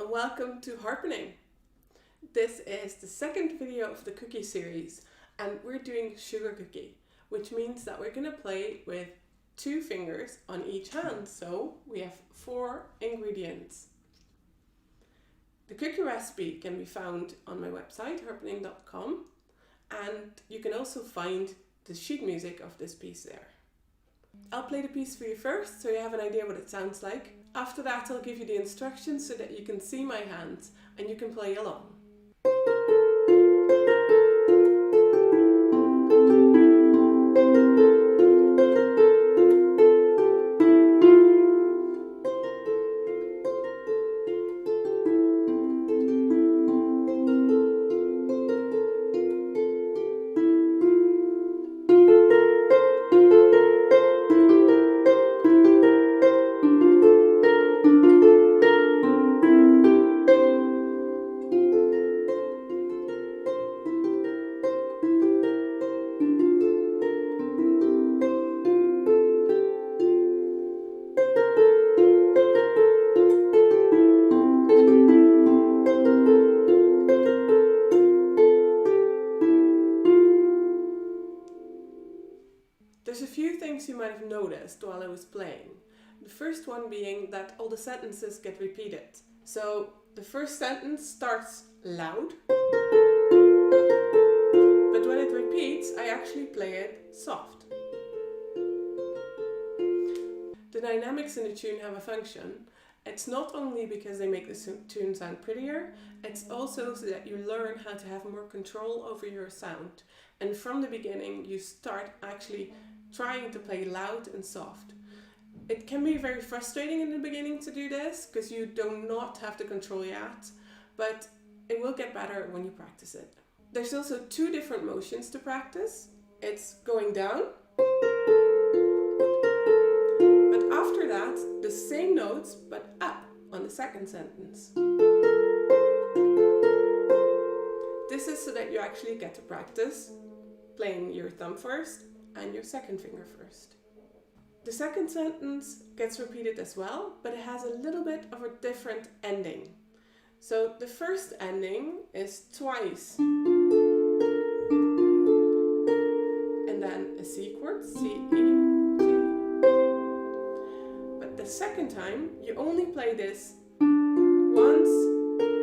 and welcome to Harpening. This is the second video of the cookie series and we're doing sugar cookie, which means that we're going to play with 2 fingers on each hand. So we have 4 ingredients. The cookie recipe can be found on my website harpening.com, and you can also find the sheet music of this piece there. I'll play the piece for you first so you have an idea what it sounds like. After that I'll give you the instructions so that you can see my hands and you can play along. There's a few things you might have noticed while I was playing. The first one being that all the sentences get repeated. So the first sentence starts loud, but when it repeats, I actually play it soft. The dynamics in the tune have a function. It's not only because they make the tune sound prettier, it's also so that you learn how to have more control over your sound. And from the beginning, you start actually trying to play loud and soft. It can be very frustrating in the beginning to do this because you do not have the control yet, but it will get better when you practice it. There's also 2 different motions to practice. It's going down, but after that, the same notes but up on the second sentence. This is so that you actually get to practice playing your thumb first and your second finger first. The second sentence gets repeated as well, but it has a little bit of a different ending. So the first ending is twice, and then a C chord, C, E, G. But the second time, you only play this once,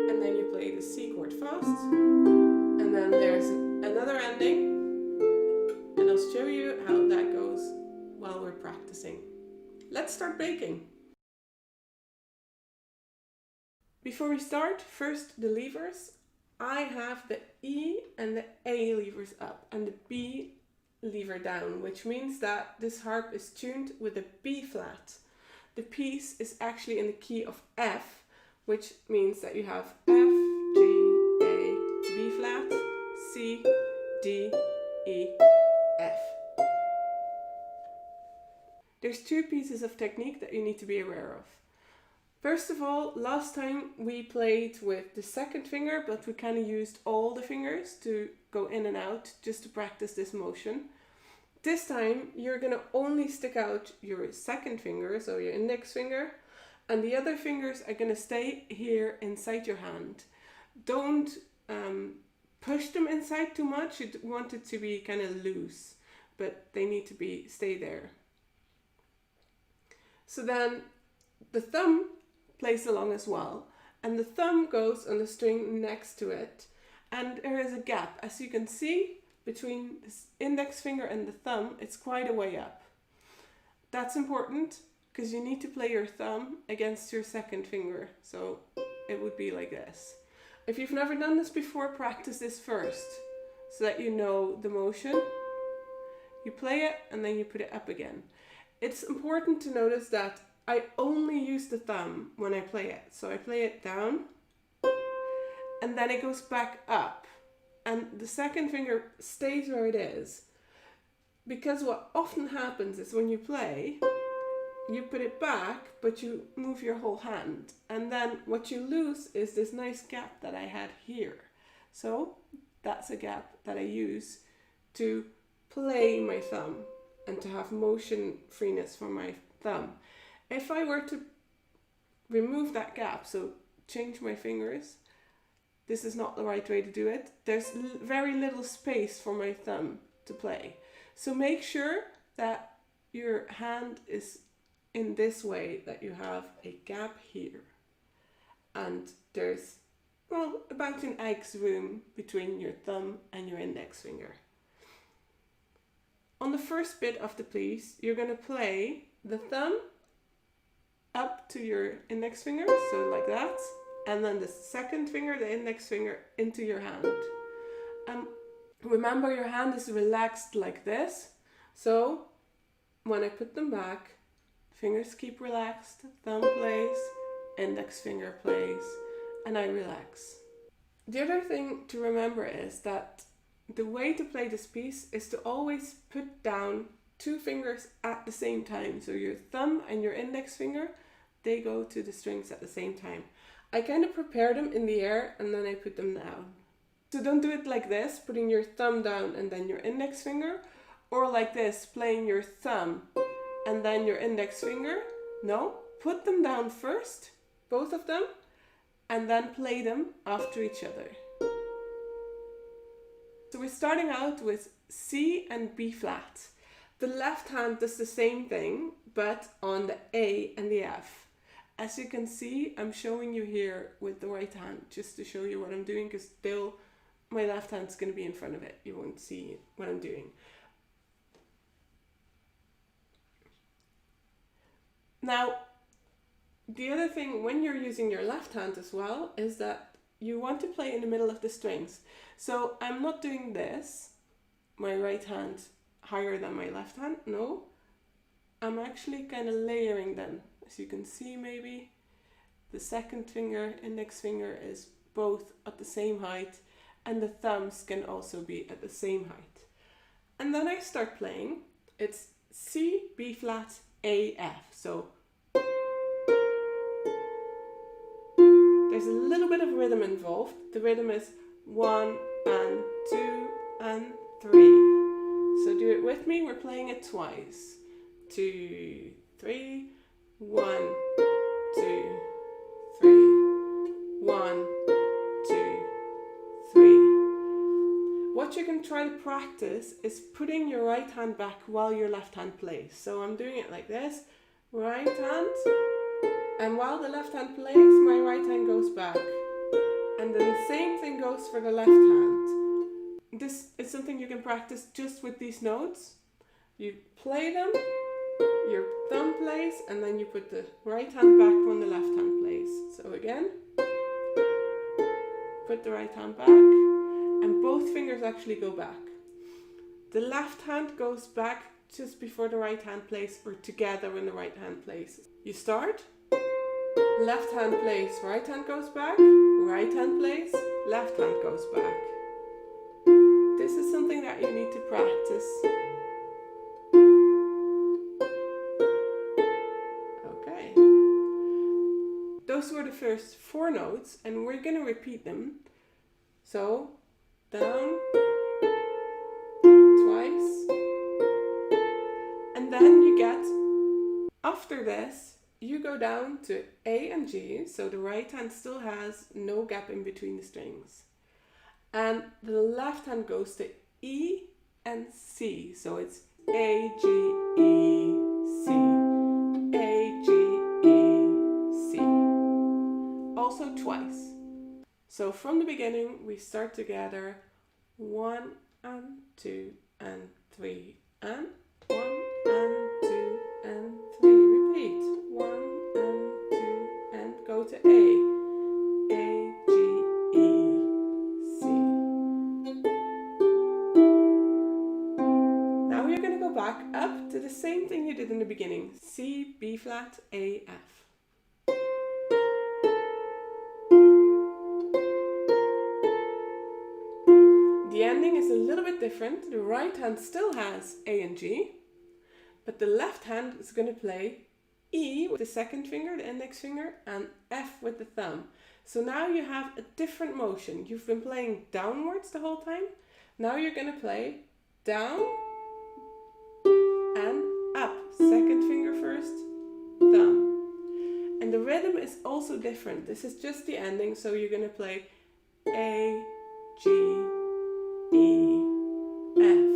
and then you play the C chord fast, and then there's another ending. And I'll show you how that goes while we're practicing. Let's start baking. Before we start, first the levers. I have the E and the A levers up and the B lever down, which means that this harp is tuned with a B flat. The piece is actually in the key of F, which means that you have F, G, A, B flat, C, D, E, F. There's 2 pieces of technique that you need to be aware of. First of all, last time we played with the second finger, but we kind of used all the fingers to go in and out just to practice this motion. This time you're going to only stick out your second finger, so your index finger, and the other fingers are going to stay here inside your hand. Don't push them inside too much. You want it to be kind of loose, but they need to stay there. So then the thumb plays along as well, and the thumb goes on the string next to it, and there is a gap. As you can see, between this index finger and the thumb, it's quite a way up. That's important because you need to play your thumb against your second finger, so it would be like this. If you've never done this before, practice this first so that you know the motion. You play it and then you put it up again. It's important to notice that I only use the thumb when I play it. So I play it down and then it goes back up and the second finger stays where it is. Because what often happens is when you play, you put it back, but you move your whole hand. And then what you lose is this nice gap that I had here. So that's a gap that I use to play my thumb and to have motion freeness for my thumb. If I were to remove that gap, so change my fingers, this is not the right way to do it. There's very little space for my thumb to play. So make sure that your hand is in this way, that you have a gap here. And there's, well, about an egg's room between your thumb and your index finger. On the first bit of the piece, you're going to play the thumb up to your index finger, so like that, and then the second finger, the index finger, into your hand. Remember, your hand is relaxed like this, so when I put them back, fingers keep relaxed, thumb plays, index finger plays, and I relax. The other thing to remember is that the way to play this piece is to always put down 2 fingers at the same time. So your thumb and your index finger, they go to the strings at the same time. I kind of prepare them in the air and then I put them down. So don't do it like this, putting your thumb down and then your index finger, or like this, playing your thumb and then your index finger. No, put them down first, both of them, and then play them after each other. So we're starting out with C and B flat. The left hand does the same thing, but on the A and the F. As you can see, I'm showing you here with the right hand, just to show you what I'm doing, because my left hand's going to be in front of it. You won't see what I'm doing. Now, the other thing when you're using your left hand as well is that you want to play in the middle of the strings. So I'm not doing this, my right hand higher than my left hand, no. I'm actually kind of layering them. As you can see, maybe the second finger, index finger is both at the same height, and the thumbs can also be at the same height. And then I start playing. It's C, B flat, A, F. So there's a little bit of rhythm involved. The rhythm is 1 and 2 and 3. So do it with me. We're playing it twice. 2, 3, 1, 2, 3, 1, 2, 3. What you can try to practice is putting your right hand back while your left hand plays. So I'm doing it like this, right hand, and while the left hand plays, my right hand goes back. And then the same thing goes for the left hand. This is something you can practice just with these notes. You play them, your thumb plays, and then you put the right hand back when the left hand plays. So again, put the right hand back, and both fingers actually go back. The left hand goes back just before the right hand plays, or together when the right hand plays. You start, left hand plays, right hand goes back, right hand plays, left hand goes back. This is something that you need to practice. Okay. Those were the first 4 notes, and we're going to repeat them. So, down, twice, and then you get, after this, you go down to A and G, so the right hand still has no gap in between the strings. And the left hand goes to E and C, so it's A, G, E, C, A, G, E, C. Also twice. So from the beginning, we start together 1 and 2 and 3 and 1 and 2 and 3. Repeat 1 and 2 and go to A. A, G, E, C. Now you're going to go back up to the same thing you did in the beginning. C, B flat, A, F. The ending is a little bit different. The right hand still has A and G, but the left hand is going to play E with the second finger, the index finger, and F with the thumb. So now you have a different motion. You've been playing downwards the whole time. Now you're going to play down and up. Second finger first, thumb. And the rhythm rhythm is also different. This is just the ending, so you're going to play A, G, E, F.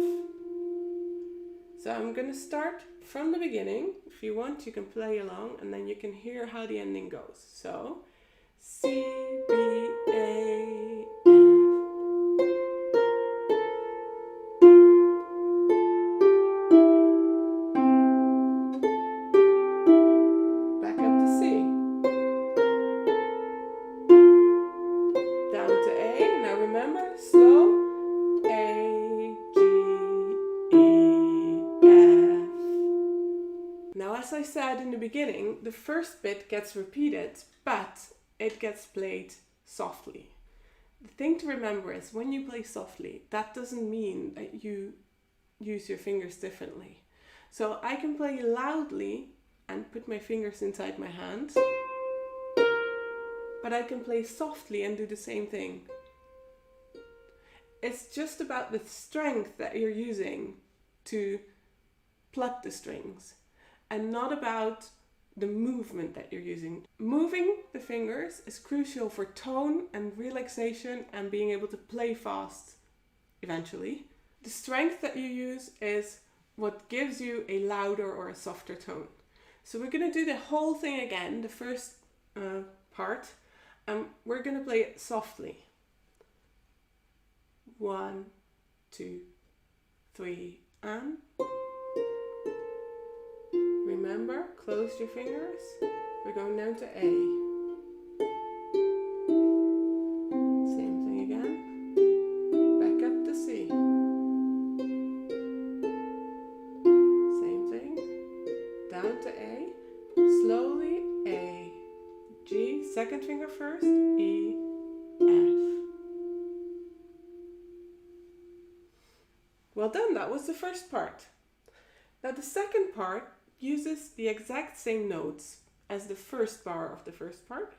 So I'm going to start from the beginning. If you want, you can play along and then you can hear how the ending goes. So C, B, A, F. Back up to C. Down to A. Now remember, slow. A, G, E, F. Now, as I said in the beginning, the first bit gets repeated, but it gets played softly. The thing to remember is when you play softly, that doesn't mean that you use your fingers differently. So I can play loudly and put my fingers inside my hand, but I can play softly and do the same thing. It's just about the strength that you're using to pluck the strings, and not about the movement that you're using. Moving the fingers is crucial for tone and relaxation and being able to play fast eventually. The strength that you use is what gives you a louder or a softer tone. So we're going to do the whole thing again, the first part, and we're going to play it softly. 1, 2, 3, and remember, close your fingers. We're going down to A. Same thing again. Back up to C. Same thing. Down to A. Slowly A. G. Second finger first. E. F. Well done, that was the first part. Now the second part uses the exact same notes as the first bar of the first part,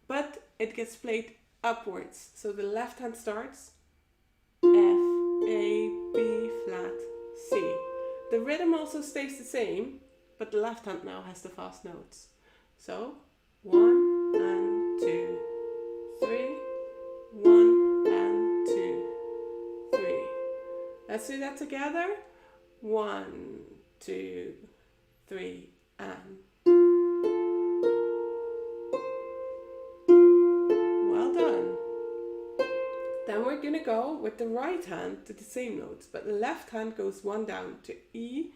but it gets played upwards. So the left hand starts F, A, B, flat, C. The rhythm also stays the same, but the left hand now has the fast notes. So 1 and 2, 3, 1 and 2, 3. Let's do that together. 1, 2, 3, and. Well done. Then we're going to go with the right hand to the same notes, but the left hand goes one down to E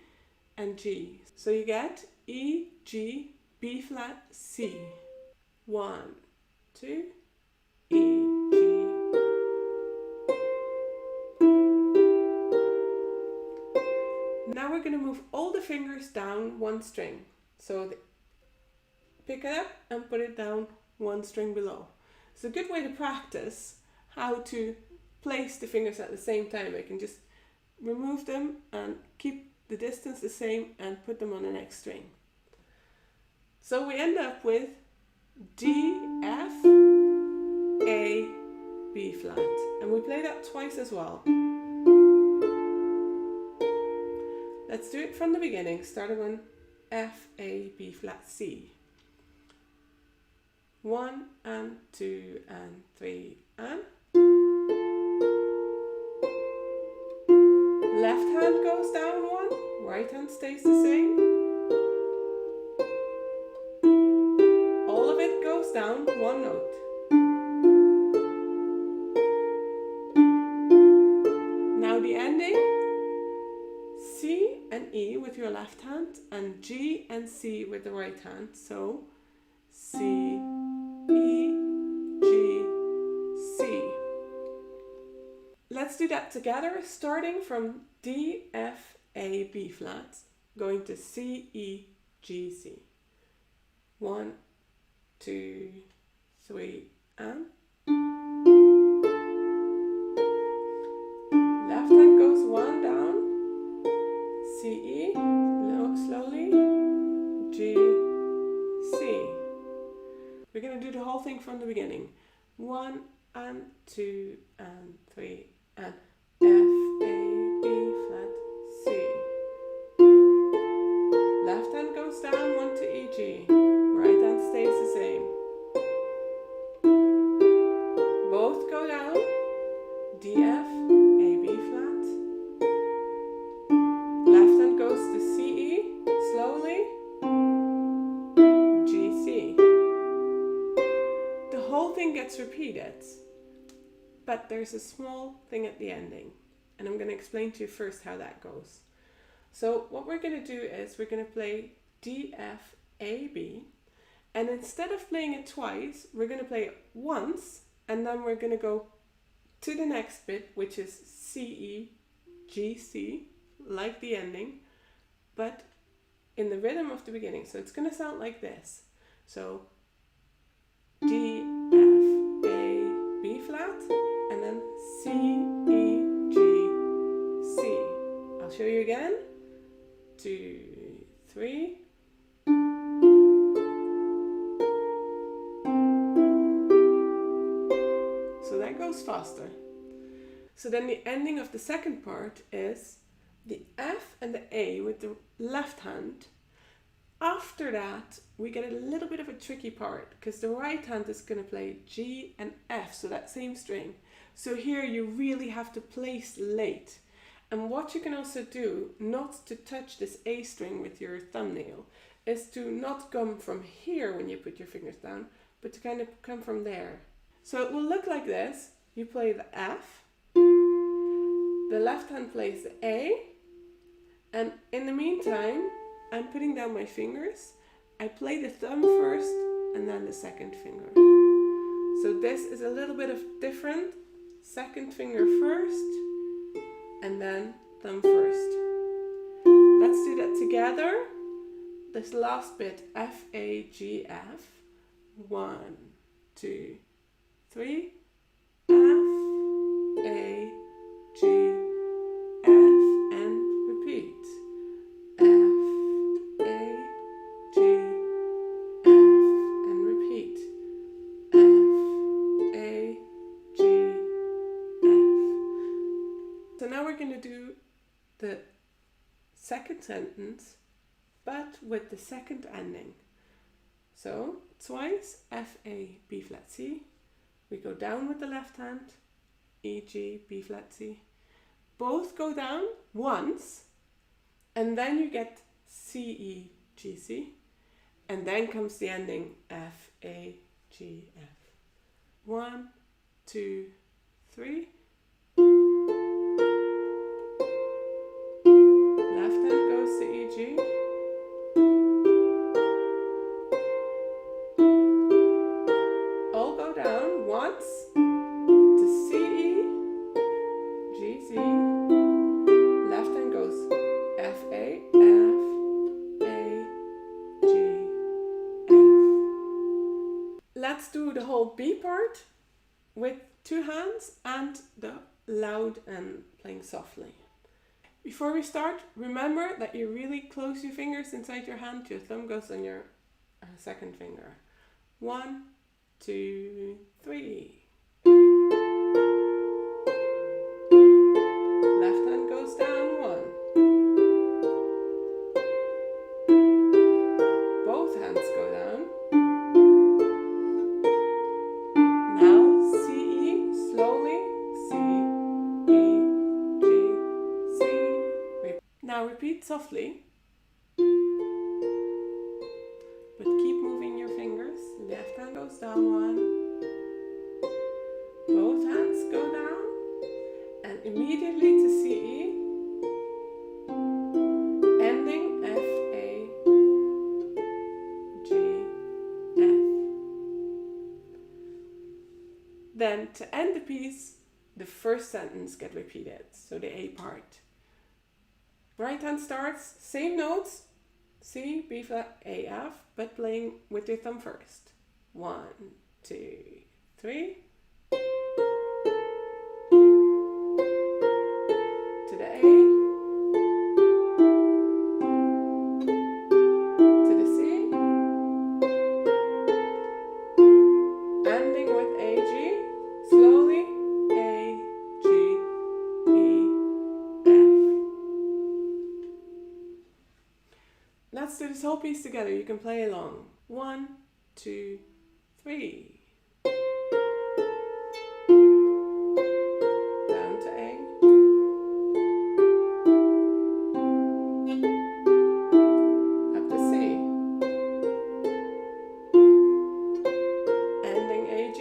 and G. So you get E, G, B flat, C. 1, 2, E, G. Now we're going to move all the fingers down one string. So pick it up and put it down one string below. It's a good way to practice how to place the fingers at the same time. I can just remove them and keep the distance the same and put them on the next string. So we end up with D, F, A, B flat. And we play that twice as well. Let's do it from the beginning, starting on F, A, B flat, C. 1 and 2 and 3 and. Left hand goes down 1, right hand stays the same. All of it goes down 1 note. Now the ending, C and E with your left hand and G and C with the right hand. So C, E, G, C. Let's do that together, starting from D, F, A, B flat, going to C, E, G, C. 1, 2, 3, and. Left hand goes 1 down, C, E, slowly, G, C. We're going to do the whole thing from the beginning. 1 and 2 and 3 and F, A, B flat, C. Left hand goes down 1 to E, G. Right hand stays the same. whole thing gets repeated, but there's a small thing at the ending. And I'm going to explain to you first how that goes. So what we're going to do is we're going to play D, F, A, B. And instead of playing it twice, we're going to play it once. And then we're going to go to the next bit, which is C, E, G, C, like the ending, but in the rhythm of the beginning. So it's going to sound like this. So D, F, A, B flat, and then C, E, G, C. I'll show you again. 2, 3. So that goes faster. So then the ending of the second part is the F and the A with the left hand. After that, we get a little bit of a tricky part because the right hand is going to play G and F, so that same string. So here you really have to place late. And what you can also do, not to touch this A string with your thumbnail, is to not come from here when you put your fingers down, but to kind of come from there. So it will look like this. You play the F, the left hand plays the A, and in the meantime, I'm putting down my fingers. I play the thumb first and then the second finger. So this is a little bit of different. Second finger first and then thumb first. Let's do that together. This last bit, F, A, G, F. 1, 2, 3. F, A, G, F, and repeat. F, A, G, F, and repeat. F, A, G, F. So now we're going to do the second sentence, but with the second ending. So twice F, A, B flat, C. We go down with the left hand, E, G, B flat, C. Both go down once, and then you get C, E, G, C. And then comes the ending F, A, G, F. 1, 2, 3. Left hand goes to E, G. All go down once to C, E, G, C. Left hand goes F, A, F, A, G, F. Let's do the whole B part with 2 hands and the loud and playing softly. Before we start, remember that you really close your fingers inside your hand. Your thumb goes on your second finger. 1, 2, 3. Left hand goes down 1. Both hands go down. Now C, E, slowly. C, E, G, C. Now repeat softly. But keep moving your fingers. Left hand goes down 1. Both hands go down. And immediately to C, E. Ending F, A, G, F. Then to end the piece, the first sentence gets repeated. So the A part. Right hand starts, same notes. C, B flat, A, F, but playing with your thumb first. 1, 2, 3. To the A. To the C. Ending with A, G. Slowly. A, G, E, F. Let's do this whole piece together. You can play along. 1, 2, 3. Down to A. Up to C. Ending A, G.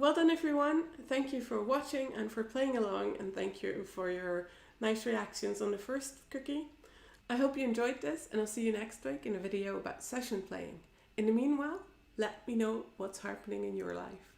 Well done everyone. Thank you for watching and for playing along, and thank you for your nice reactions on the first cookie. I hope you enjoyed this, and I'll see you next week in a video about session playing. In the meanwhile, let me know what's happening in your life.